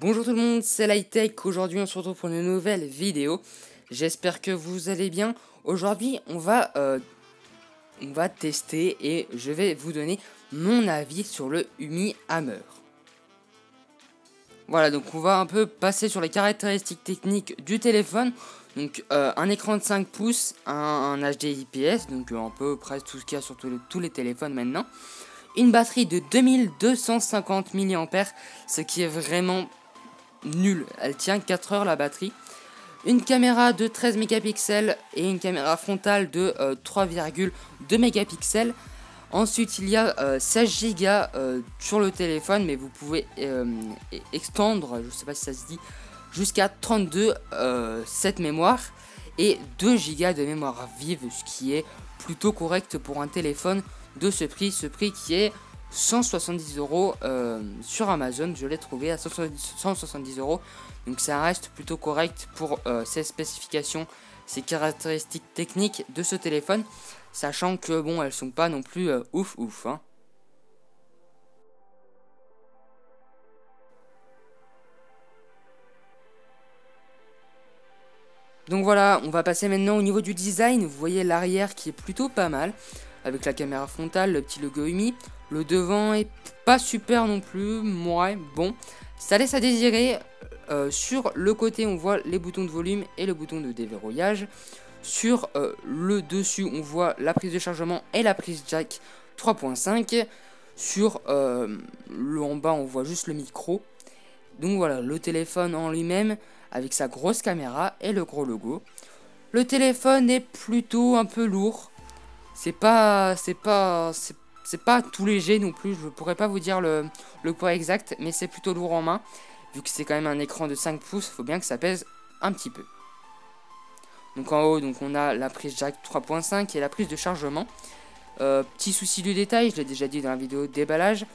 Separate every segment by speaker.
Speaker 1: Bonjour tout le monde, c'est Lightech. Aujourd'hui on se retrouve pour une nouvelle vidéo. J'espère que vous allez bien. Aujourd'hui on va tester et je vais vous donner mon avis sur le Umi Hammer. Voilà, donc on va un peu passer sur les caractéristiques techniques du téléphone. Donc un écran de 5 pouces, un HD IPS, donc un peu presque tout ce qu'il y a sur tous les téléphones maintenant. Une batterie de 2250 mAh, ce qui est vraiment nul. Elle tient 4 heures la batterie. Une caméra de 13 mégapixels et une caméra frontale de 3,2 mégapixels. Ensuite, il y a 16 Go sur le téléphone, mais vous pouvez extendre, je ne sais pas si ça se dit, jusqu'à 32 cette mémoire et 2 Go de mémoire vive, ce qui est plutôt correct pour un téléphone de ce prix qui est 170 € sur Amazon. Je l'ai trouvé à 170 €, donc ça reste plutôt correct pour ces spécifications, ces caractéristiques techniques de ce téléphone, sachant que bon, elles sont pas non plus ouf hein. Donc voilà, on va passer maintenant au niveau du design. Vous voyez l'arrière qui est plutôt pas mal, avec la caméra frontale, le petit logo Umi. Le devant est pas super non plus, ouais, bon, ça laisse à désirer. Sur le côté, on voit les boutons de volume et le bouton de déverrouillage. Sur le dessus, on voit la prise de chargement et la prise jack 3.5. Sur le en bas, on voit juste le micro. Donc voilà, le téléphone en lui-même avec sa grosse caméra et le gros logo. Le téléphone est plutôt un peu lourd. C'est pas tout léger non plus. Je pourrais pas vous dire le poids exact, mais c'est plutôt lourd en main. Vu que c'est quand même un écran de 5 pouces, il faut bien que ça pèse un petit peu. Donc en haut, donc on a la prise jack 3.5 et la prise de chargement. Petit souci du détail, je l'ai déjà dit dans la vidéo de déballage,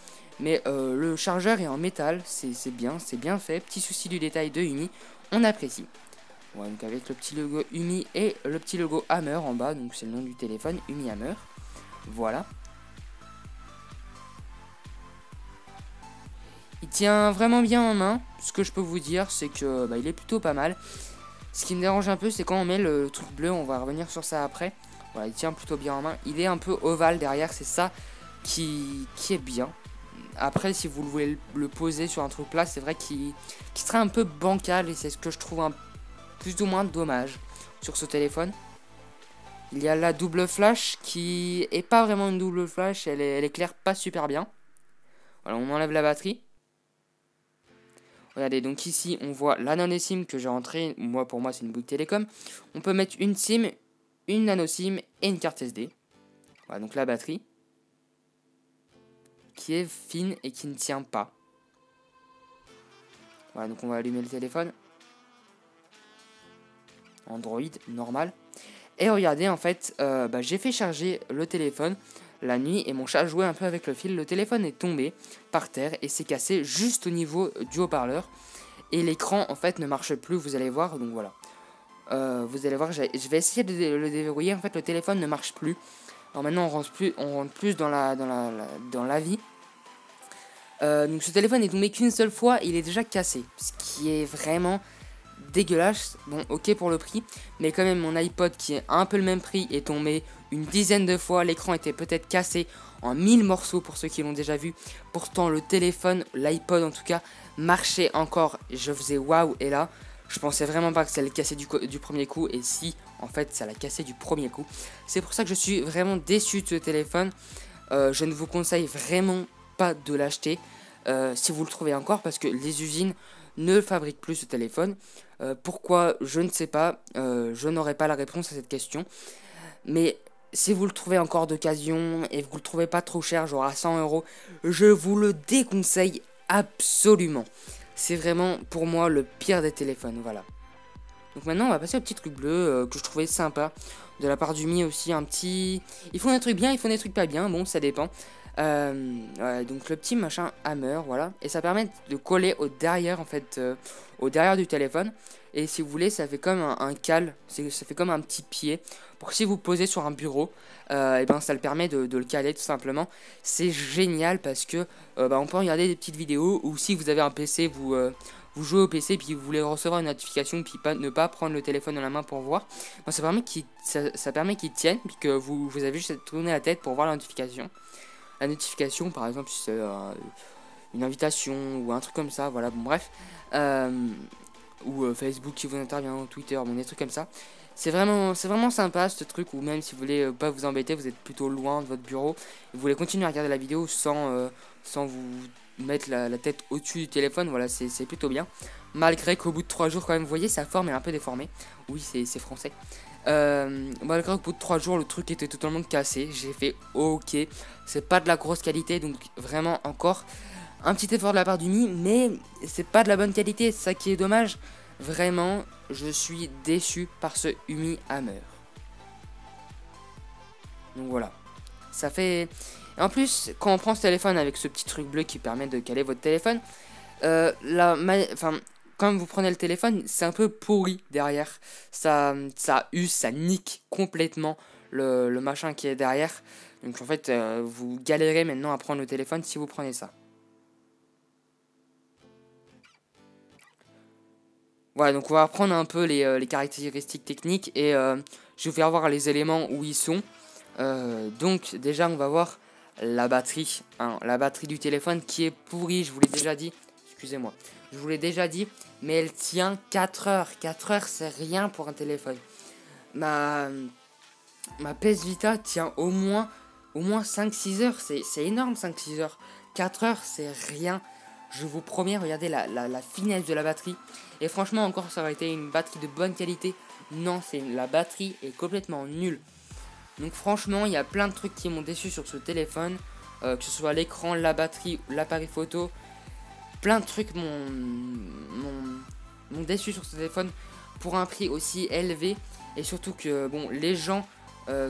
Speaker 1: mais le chargeur est en métal, c'est bien fait. Petit souci du détail de Umi, on apprécie. Ouais, donc avec le petit logo Umi et le petit logo Hammer en bas, donc c'est le nom du téléphone, Umi Hammer. Voilà. Il tient vraiment bien en main. Ce que je peux vous dire, c'est que il est plutôt pas mal. Ce qui me dérange un peu, c'est quand on met le truc bleu, on va revenir sur ça après. Voilà, il tient plutôt bien en main. Il est un peu ovale derrière, c'est ça qui est bien. Après, si vous voulez le poser sur un truc plat, c'est vrai qu'il serait un peu bancal et c'est ce que je trouve plus ou moins dommage sur ce téléphone. Il y a la double flash qui est pas vraiment une double flash, elle éclaire pas super bien. Voilà, on enlève la batterie. Regardez, donc ici on voit la nano SIM que j'ai rentrée. Pour moi c'est une Bouygues Télécom. On peut mettre une SIM, une nano SIM et une carte SD. Voilà, donc la batterie qui est fine et qui ne tient pas. Voilà, donc on va allumer le téléphone. Android normal. Et regardez, en fait, j'ai fait charger le téléphone la nuit et mon chat jouait un peu avec le fil. Le téléphone est tombé par terre et s'est cassé juste au niveau du haut-parleur. Et l'écran, en fait, ne marche plus, vous allez voir. Donc voilà. Vous allez voir, je vais essayer de le déverrouiller. En fait, le téléphone ne marche plus. Alors maintenant, on rentre plus dans la vie. Donc ce téléphone est tombé qu'une seule fois, il est déjà cassé. Ce qui est vraiment dégueulasse. Bon, ok pour le prix, mais quand même mon iPod qui est un peu le même prix est tombé une dizaine de fois. L'écran était peut-être cassé en 1000 morceaux pour ceux qui l'ont déjà vu. Pourtant le téléphone, l'iPod en tout cas, marchait encore. Je faisais waouh, et là je pensais vraiment pas que ça allait casser du premier coup, et si, en fait ça l'a cassé du premier coup. C'est pour ça que je suis vraiment déçu de ce téléphone. Je ne vous conseille vraiment pas de l'acheter si vous le trouvez encore, parce que les usines ne fabriquent plus ce téléphone. Pourquoi, je ne sais pas. Je n'aurai pas la réponse à cette question. Mais si vous le trouvez encore d'occasion et vous le trouvez pas trop cher, genre à 100 €, je vous le déconseille absolument. C'est vraiment pour moi le pire des téléphones, voilà. Donc maintenant on va passer au petit truc bleu que je trouvais sympa. De la part du Mi aussi, un petit... Ils font des trucs bien, ils font des trucs pas bien, bon ça dépend. Ouais, donc le petit machin Hammer, voilà. Et ça permet de coller au derrière, en fait, au derrière du téléphone. Et si vous voulez, ça fait comme un cal, ça fait comme un petit pied. Pour que si vous posez sur un bureau, et ben ça le permet de le caler tout simplement. C'est génial parce que bah, on peut regarder des petites vidéos, ou si vous avez un PC, vous jouez au PC puis vous voulez recevoir une notification puis ne pas prendre le téléphone dans la main pour voir. Bon, ça permet qu'il tienne puis que vous avez juste à tourner la tête pour voir la notification. La notification, par exemple, si c'est une invitation ou un truc comme ça, voilà, bon bref. Ou Facebook qui vous intervient, Twitter, bon, des trucs comme ça. C'est vraiment sympa ce truc, ou même si vous voulez pas vous embêter, vous êtes plutôt loin de votre bureau, vous voulez continuer à regarder la vidéo sans vous mettre la tête au-dessus du téléphone, voilà, c'est plutôt bien. Malgré qu'au bout de 3 jours, quand même, vous voyez, sa forme est un peu déformée. Oui, c'est français. Malgré qu'au bout de 3 jours, le truc était totalement cassé. J'ai fait ok, c'est pas de la grosse qualité, donc vraiment encore un petit effort de la part d'Umi, mais c'est pas de la bonne qualité, c'est ça qui est dommage. Vraiment, je suis déçu par ce Umi Hammer. Donc voilà, ça fait... Et en plus, quand on prend ce téléphone avec ce petit truc bleu qui permet de caler votre téléphone, quand vous prenez le téléphone, c'est un peu pourri derrière. Ça use, ça nique complètement le machin qui est derrière. Donc en fait, vous galérez maintenant à prendre le téléphone si vous prenez ça. Voilà, donc on va reprendre un peu les caractéristiques techniques et je vais voir les éléments où ils sont. Donc déjà, on va voir la batterie, hein, la batterie du téléphone qui est pourrie, je vous l'ai déjà dit. Excusez-moi, je vous l'ai déjà dit, mais elle tient 4 heures. 4 heures, c'est rien pour un téléphone. Ma PS Vita tient au moins 5-6 heures, c'est énorme 5-6 heures. 4 heures, c'est rien. Je vous promets, regardez la finesse de la batterie. Et franchement, encore, ça aurait été une batterie de bonne qualité. Non, la batterie est complètement nulle. Donc franchement, il y a plein de trucs qui m'ont déçu sur ce téléphone. Que ce soit l'écran, la batterie, l'appareil photo. Plein de trucs m'ont déçu sur ce téléphone pour un prix aussi élevé. Et surtout que, bon, les gens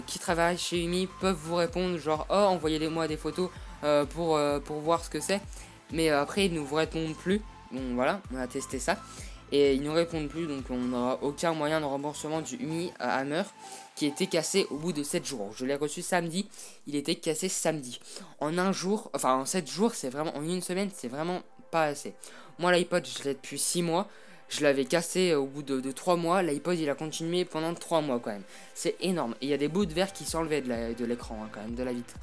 Speaker 1: qui travaillent chez Umi peuvent vous répondre genre, oh, envoyez-moi des photos pour voir ce que c'est. Mais après, ils ne vous répondent plus. Bon, voilà, on a testé ça. Et ils ne nous répondent plus, donc on n'aura aucun moyen de remboursement du Umi Hammer qui était cassé au bout de 7 jours. Je l'ai reçu samedi, il était cassé samedi. En un jour, enfin en 7 jours, c'est vraiment, en une semaine, c'est vraiment pas assez. Moi, l'iPod, je l'ai depuis 6 mois. Je l'avais cassé au bout de 3 mois. L'iPod, il a continué pendant 3 mois quand même. C'est énorme. Et il y a des bouts de verre qui s'enlevaient de l'écran, hein, quand même, de la vitre.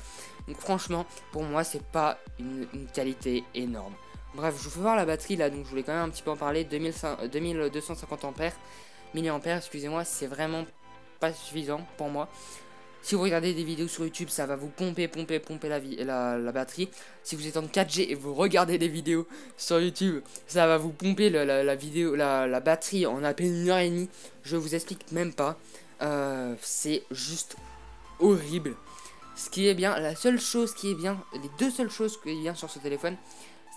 Speaker 1: Donc franchement, pour moi, c'est pas une qualité énorme. Bref, je vous fais voir la batterie là, donc je voulais quand même un petit peu en parler. 2250 ampères, milliampères, excusez-moi, c'est vraiment pas suffisant pour moi. Si vous regardez des vidéos sur YouTube, ça va vous pomper la batterie. Si vous êtes en 4G et vous regardez des vidéos sur YouTube, ça va vous pomper la batterie en à peine 1h30. Je vous explique même pas. C'est juste horrible. Ce qui est bien, la seule chose qui est bien, les deux seules choses qui est bien sur ce téléphone,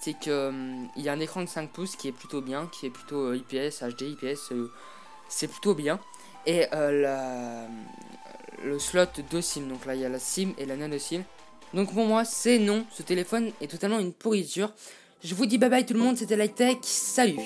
Speaker 1: c'est que il y a un écran de 5 pouces qui est plutôt bien, qui est plutôt IPS, HD, IPS, c'est plutôt bien. Et le slot de SIM, donc là il y a la SIM et la nano SIM. Donc pour moi c'est non, ce téléphone est totalement une pourriture. Je vous dis bye bye tout le monde, c'était LightTech, salut.